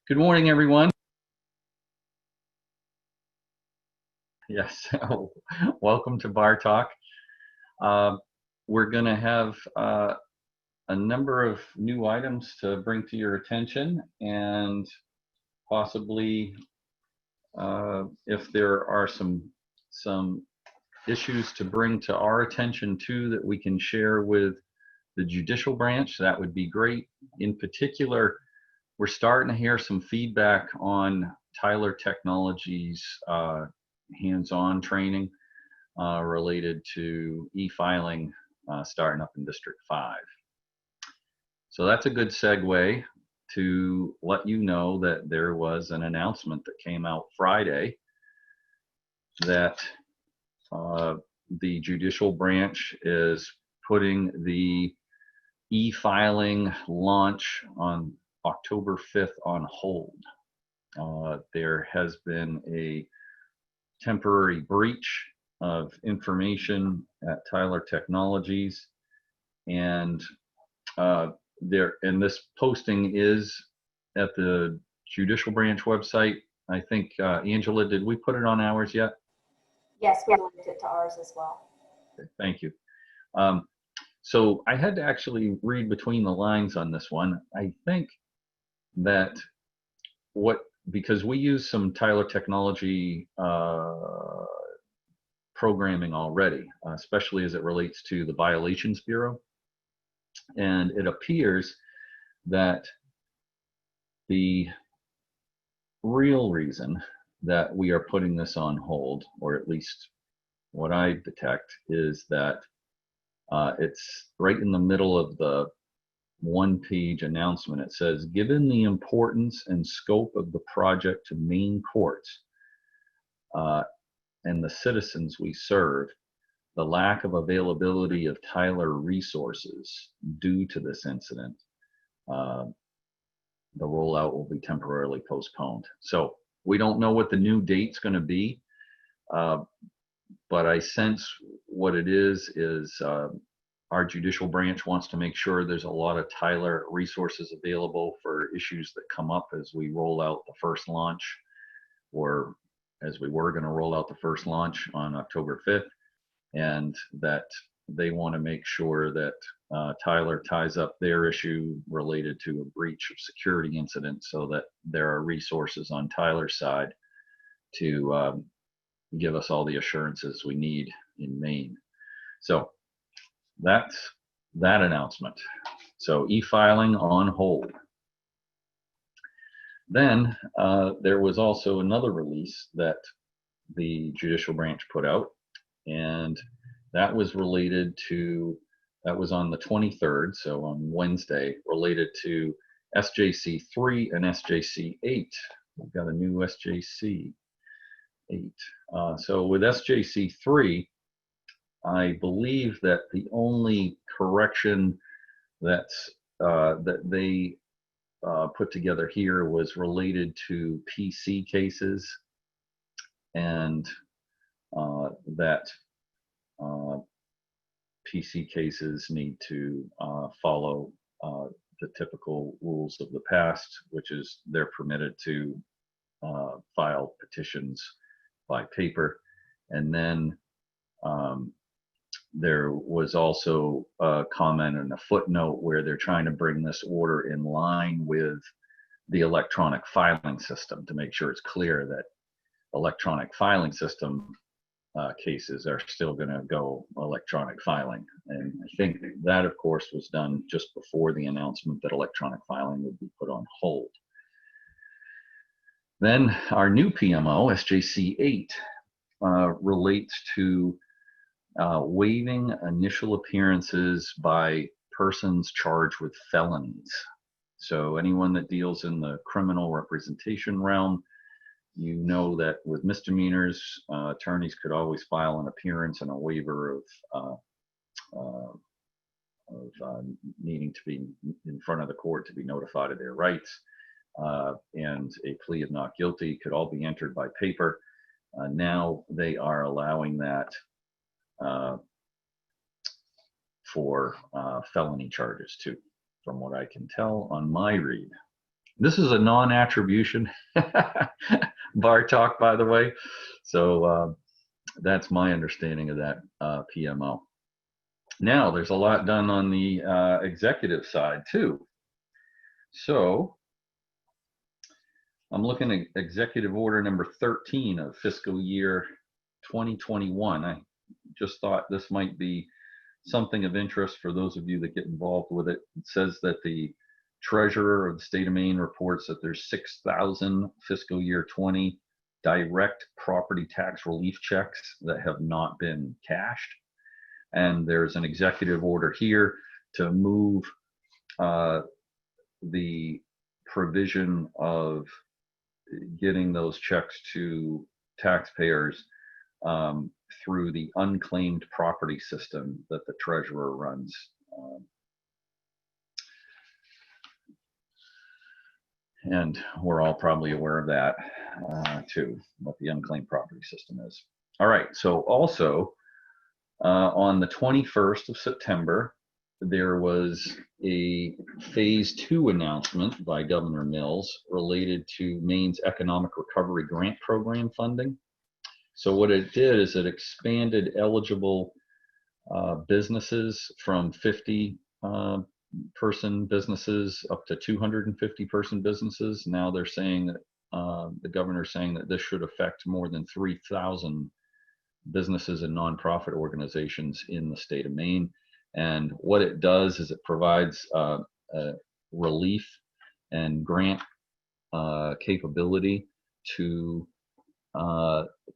Good morning, everyone. Yes, welcome to Bar Talk. Uh, we're going to have a number of new items to bring to your attention, and possibly if there are some issues to bring to our attention too that we can share with the judicial branch, that would be great. In particular, we're starting to hear some feedback on Tyler Technologies hands-on training related to e-filing starting up in District 5. So that's a good segue to let you know that there was an announcement that came out Friday that the judicial branch is putting the e-filing launch on October 5th on hold. There has been a temporary breach of information at Tyler Technologies, and this posting is at the judicial branch website. I think Angela, did we put it on ours yet? Yes, we linked it to ours as well. Okay, thank you. So I had to actually read between the lines on this one. I think that because we use some Tyler Technology programming already, especially as it relates to the Violations Bureau. And it appears that the real reason that we are putting this on hold, or at least what I detect, is that it's right in the middle of the one-page announcement. It says, given the importance and scope of the project to Maine courts and the citizens we serve, the lack of availability of Tyler resources due to this incident, the rollout will be temporarily postponed. So we don't know what the new date's going to be, but I sense what it is our judicial branch wants to make sure there's a lot of Tyler resources available for issues that come up as we roll out the first launch, or as we were going to roll out the first launch on October 5th, and that they want to make sure that Tyler ties up their issue related to a breach of security incident so that there are resources on Tyler's side to give us all the assurances we need in Maine. So that's that announcement. So e-filing on hold. Then there was also another release that the judicial branch put out, and that was related to, that was on the 23rd, so on Wednesday, related to SJC 3 and SJC 8. We've got a new SJC 8. So with SJC 3, I believe that the only correction that they put together here was related to PC cases, and that PC cases need to follow the typical rules of the past, which is they're permitted to file petitions by paper. And then there was also a comment and a footnote where they're trying to bring this order in line with the electronic filing system to make sure it's clear that electronic filing system cases are still going to go electronic filing. And I think that, of course, was done just before the announcement that electronic filing would be put on hold. Then our new PMO, SJC 8, relates to waiving initial appearances by persons charged with felonies. So anyone that deals in the criminal representation realm, you know that with misdemeanors, attorneys could always file an appearance and a waiver of needing to be in front of the court to be notified of their rights, and a plea of not guilty could all be entered by paper. Now they are allowing that for felony charges too, from what I can tell on my read. This is a non-attribution bar talk, by the way. So that's my understanding of that PMO. Now, there's a lot done on the executive side too. So I'm looking at executive order number 13 of fiscal year 2021. I just thought this might be something of interest for those of you that get involved with it. It says that the treasurer of the state of Maine reports that there's 6,000 fiscal year 20 direct property tax relief checks that have not been cashed. And there's an executive order here to move the provision of getting those checks to taxpayers through the unclaimed property system that the treasurer runs. And we're all probably aware of that too, what the unclaimed property system is. All right, so also on the 21st of September, there was a phase 2 announcement by Governor Mills related to Maine's Economic Recovery Grant Program funding. So what it did is it expanded eligible businesses from 50 person businesses up to 250 person businesses. Now they're saying that the governor's saying that this should affect more than 3,000 businesses and nonprofit organizations in the state of Maine. And what it does is it provides relief and grant capability to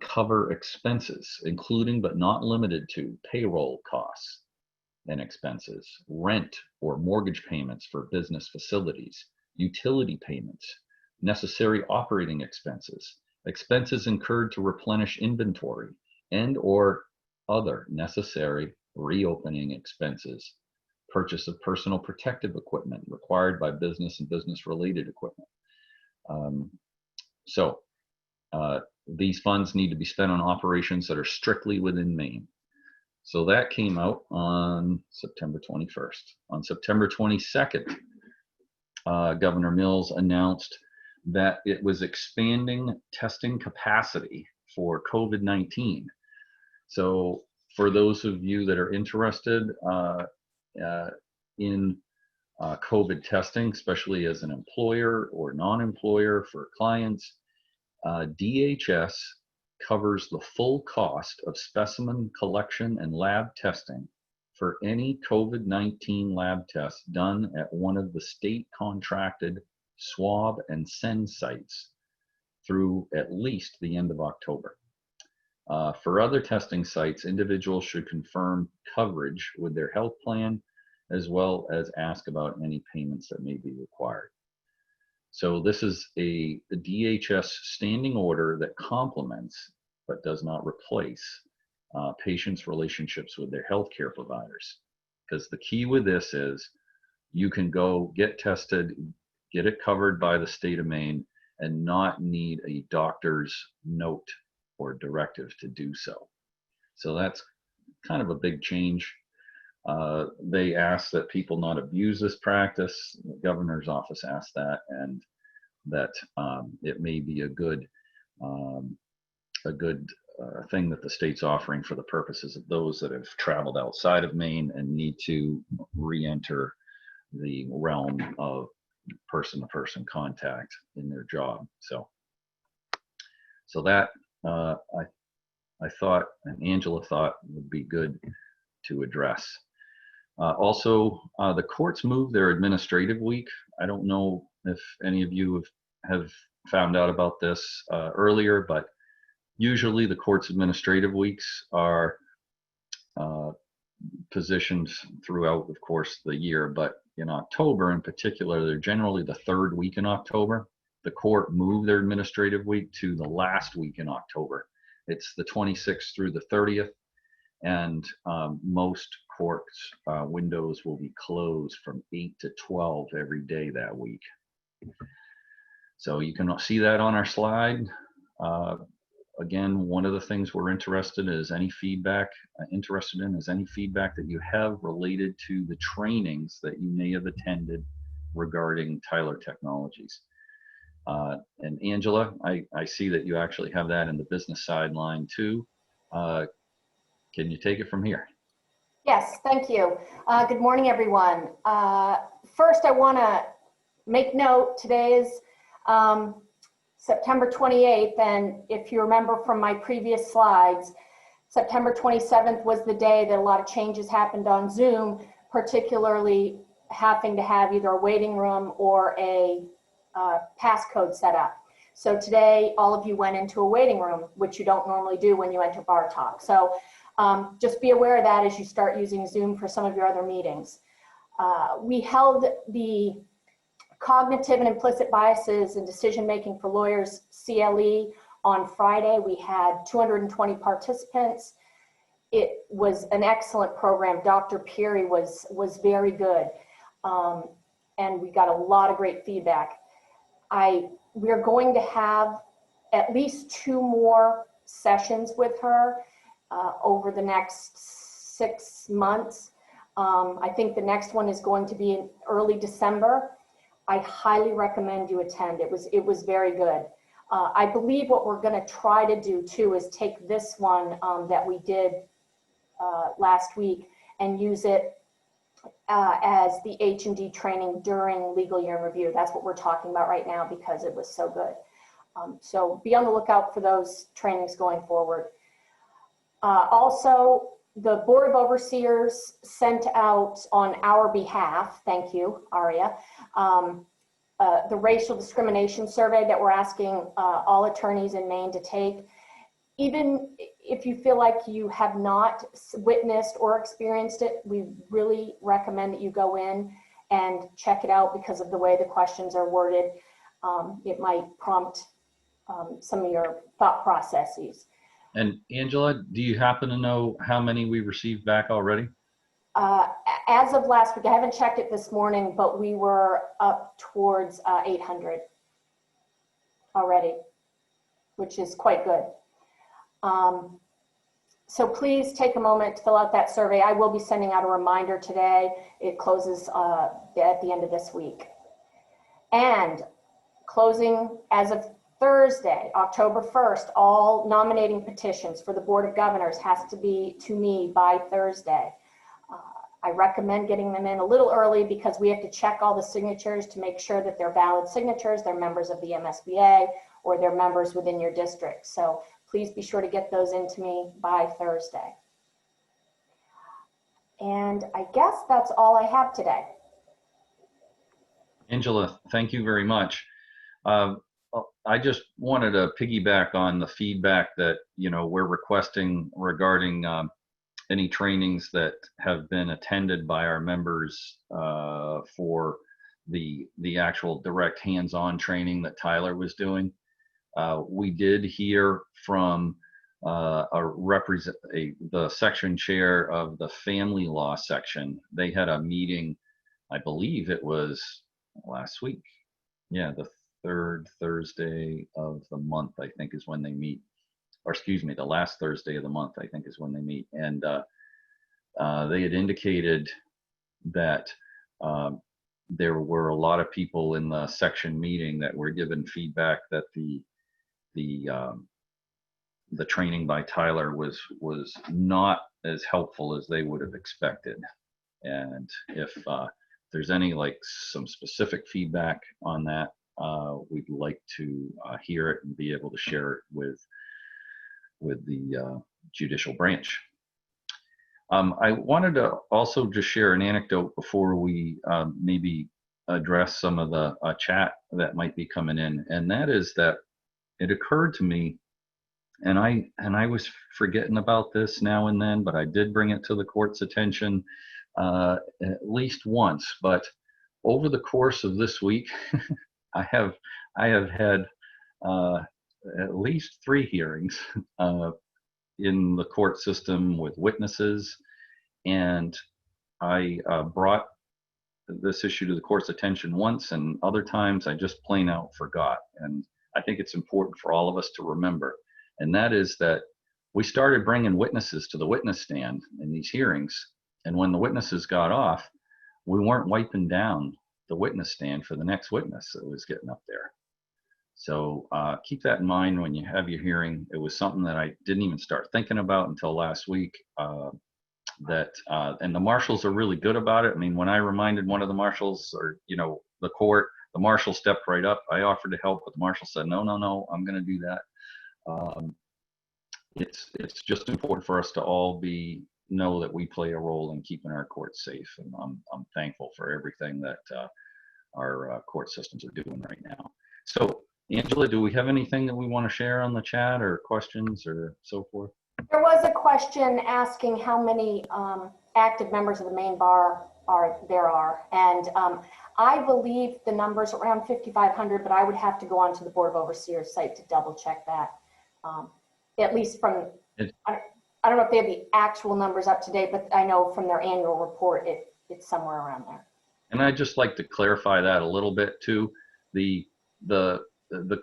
cover expenses, including but not limited to payroll costs and expenses, rent or mortgage payments for business facilities, utility payments, necessary operating expenses, expenses incurred to replenish inventory, and or other necessary reopening expenses, purchase of personal protective equipment required by business and business-related equipment. These funds need to be spent on operations that are strictly within Maine. So that came out on September 21st. On September 22nd, Governor Mills announced that it was expanding testing capacity for COVID-19. So for those of you that are interested in COVID testing, especially as an employer or non-employer for clients, DHS covers the full cost of specimen collection and lab testing for any COVID-19 lab tests done at one of the state contracted swab and send sites through at least the end of October. For other testing sites, individuals should confirm coverage with their health plan, as well as ask about any payments that may be required. So this is a DHS standing order that complements but does not replace patients' relationships with their healthcare providers. Because the key with this is you can go get tested, get it covered by the state of Maine, and not need a doctor's note or directive to do so. So that's kind of a big change. They ask that people not abuse this practice. The governor's office asked that, and that it may be a good thing that the state's offering for the purposes of those that have traveled outside of Maine and need to re-enter the realm of person-to-person contact in their job. So that I thought, and Angela thought, would be good to address. Also, the courts moved their administrative week. I don't know if any of you have found out about this earlier, but usually the court's administrative weeks are positioned throughout, of course, the year, but in October in particular, they're generally the third week in October. The court moved their administrative week to the last week in October. It's the 26th through the 30th, and most courts windows will be closed from 8 to 12 every day that week. So you can see that on our slide. Again, one of the things we're interested in is any feedback that you have related to the trainings that you may have attended regarding Tyler Technologies. And Angela, I see that you actually have that in the business sideline too. Can you take it from here? Yes, thank you. Good morning, everyone. First, I want to make note, today is September 28th, and if you remember from my previous slides, September 27th was the day that a lot of changes happened on Zoom, particularly having to have either a waiting room or a passcode set up. So today, all of you went into a waiting room, which you don't normally do when you enter Bar Talk. So just be aware of that as you start using Zoom for some of your other meetings. We held the Cognitive and Implicit Biases in Decision-Making for Lawyers, CLE, on Friday. We had 220 participants. It was an excellent program. Dr. Peary was very good. And we got a lot of great feedback. We're going to have at least 2 more sessions with her over the next 6 months. I think the next one is going to be in early December. I highly recommend you attend. It was very good. I believe what we're going to try to do too is take this one that we did last week and use it as the H&D training during legal year in review. That's what we're talking about right now because it was so good. So be on the lookout for those trainings going forward. Also, the Board of Overseers sent out on our behalf, thank you, Aria, the racial discrimination survey that we're asking all attorneys in Maine to take. Even if you feel like you have not witnessed or experienced it, we really recommend that you go in and check it out because of the way the questions are worded. It might prompt some of your thought processes. And Angela, do you happen to know how many we received back already? As of last week, I haven't checked it this morning, but we were up towards 800 already, which is quite good. So please take a moment to fill out that survey. I will be sending out a reminder today. It closes at the end of this week. And closing as of Thursday, October 1st, all nominating petitions for the Board of Governors has to be to me by Thursday. I recommend getting them in a little early because we have to check all the signatures to make sure that they're valid signatures, they're members of the MSBA, or they're members within your district. So please be sure to get those into me by Thursday. And I guess that's all I have today. Angela, thank you very much. I just wanted to piggyback on the feedback that we're requesting regarding any trainings that have been attended by our members for the actual direct hands-on training that Tyler was doing. We did hear from the section chair of the family law section. They had a meeting, I believe it was last week. Yeah, the 3rd Thursday of the month, I think, is when they meet. Or excuse me, the last Thursday of the month, I think, is when they meet. And they had indicated that there were a lot of people in the section meeting that were given feedback that the training by Tyler was not as helpful as they would have expected. And if there's any some specific feedback on that, we'd like to hear it and be able to share it with the judicial branch. I wanted to also just share an anecdote before we maybe address some of the chat that might be coming in, and that is that it occurred to me, and I was forgetting about this now and then, but I did bring it to the court's attention at least once. But over the course of this week, I have had at least 3 hearings in the court system with witnesses, and I brought this issue to the court's attention once, and other times I just plain out forgot. And I think it's important for all of us to remember, and that is that we started bringing witnesses to the witness stand in these hearings, and when the witnesses got off, we weren't wiping down the witness stand for the next witness that was getting up there. So keep that in mind when you have your hearing. It was something that I didn't even start thinking about until last week. And the marshals are really good about it. I mean, when I reminded one of the marshals, or the court, the marshal stepped right up. I offered to help, but the marshal said, no, no, no, I'm going to do that. It's just important for us to all know that we play a role in keeping our courts safe, and I'm thankful for everything that our court systems are doing right now. So, Angela, do we have anything that we want to share on the chat, or questions, or so forth? There was a question asking how many active members of the main bar there are, and I believe the number's around 5,500, but I would have to go onto the Board of Overseers site to double check that. At least from, I don't know if they have the actual numbers up to date, but I know from their annual report, it's somewhere around there. And I'd just like to clarify that a little bit too. The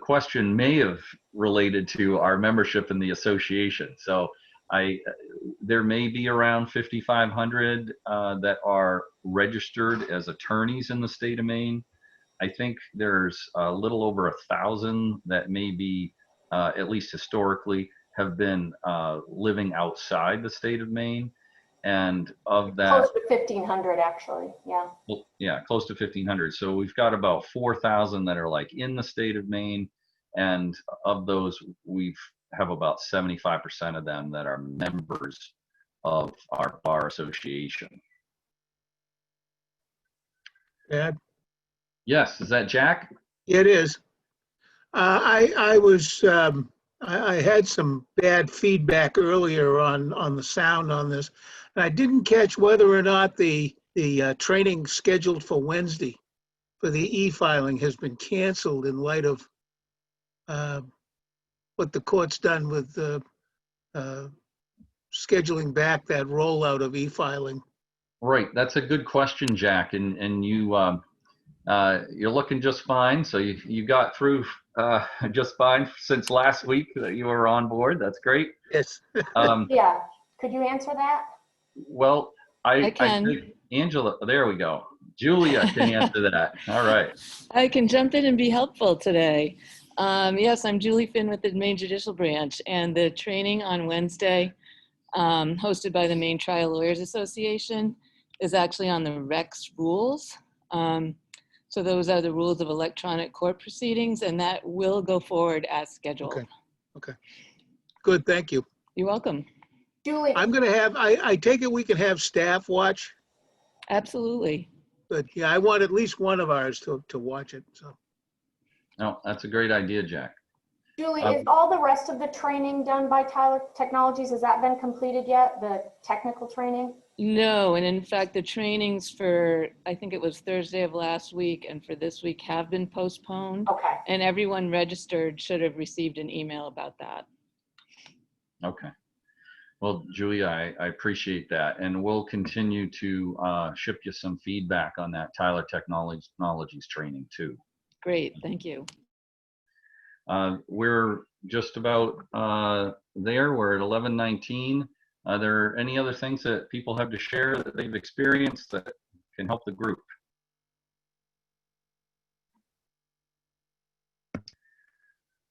question may have related to our membership in the association. So there may be around 5,500 that are registered as attorneys in the state of Maine. I think there's a little over 1,000 that may be, at least historically, have been living outside the state of Maine. And of that, close to 1,500 actually, yeah. Well, yeah, close to 1,500. So we've got about 4,000 that are like in the state of Maine, and of those, we have about 75% of them that are members of our bar association. Dad? Yes, is that Jack? It is. I had some bad feedback earlier on the sound on this. And I didn't catch whether or not the training scheduled for Wednesday for the e-filing has been canceled in light of what the court's done with scheduling back that rollout of e-filing. Right, that's a good question, Jack. And you're looking just fine. So you got through just fine since last week that you were on board. That's great. Yes. Yeah, could you answer that? Well, I can. I think Angela, there we go. Julia can answer that. All right. I can jump in and be helpful today. Yes, I'm Julie Finn with the Maine Judicial Branch, and the training on Wednesday, hosted by the Maine Trial Lawyers Association, is actually on the REX rules. So those are the rules of electronic court proceedings, and that will go forward as scheduled. Okay. Good, thank you. You're welcome. Julie, I'm gonna have, I take it we can have staff watch, Absolutely. but yeah, I want at least one of ours to watch it, so. No, that's a great idea, Jack. Julie, is all the rest of the training done by Tyler Technologies? Has that been completed yet, the technical training? No, and in fact, the trainings for, I think it was Thursday of last week and for this week have been postponed. Okay. And everyone registered should have received an email about that. Okay. Well, Julia, I appreciate that. And we'll continue to ship you some feedback on that Tyler Technologies training too. Great, thank you. We're just about there. We're at 11:19. Are there any other things that people have to share that they've experienced that can help the group?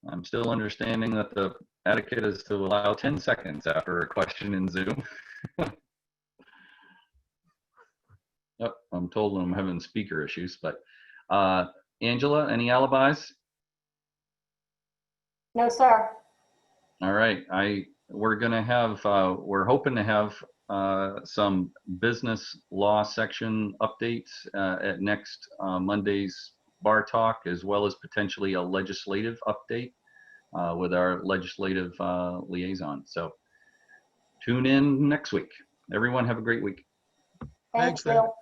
I'm still understanding that the etiquette is to allow 10 seconds after a question in Zoom. Yep, I'm told I'm having speaker issues, but Angela, any alibis? No, sir. All right, we're gonna have, we're hoping to have some business law section updates at next Monday's Bar Talk, as well as potentially a legislative update with our legislative liaison. So tune in next week. Everyone have a great week. Thanks, Thanks, Dan. Bill.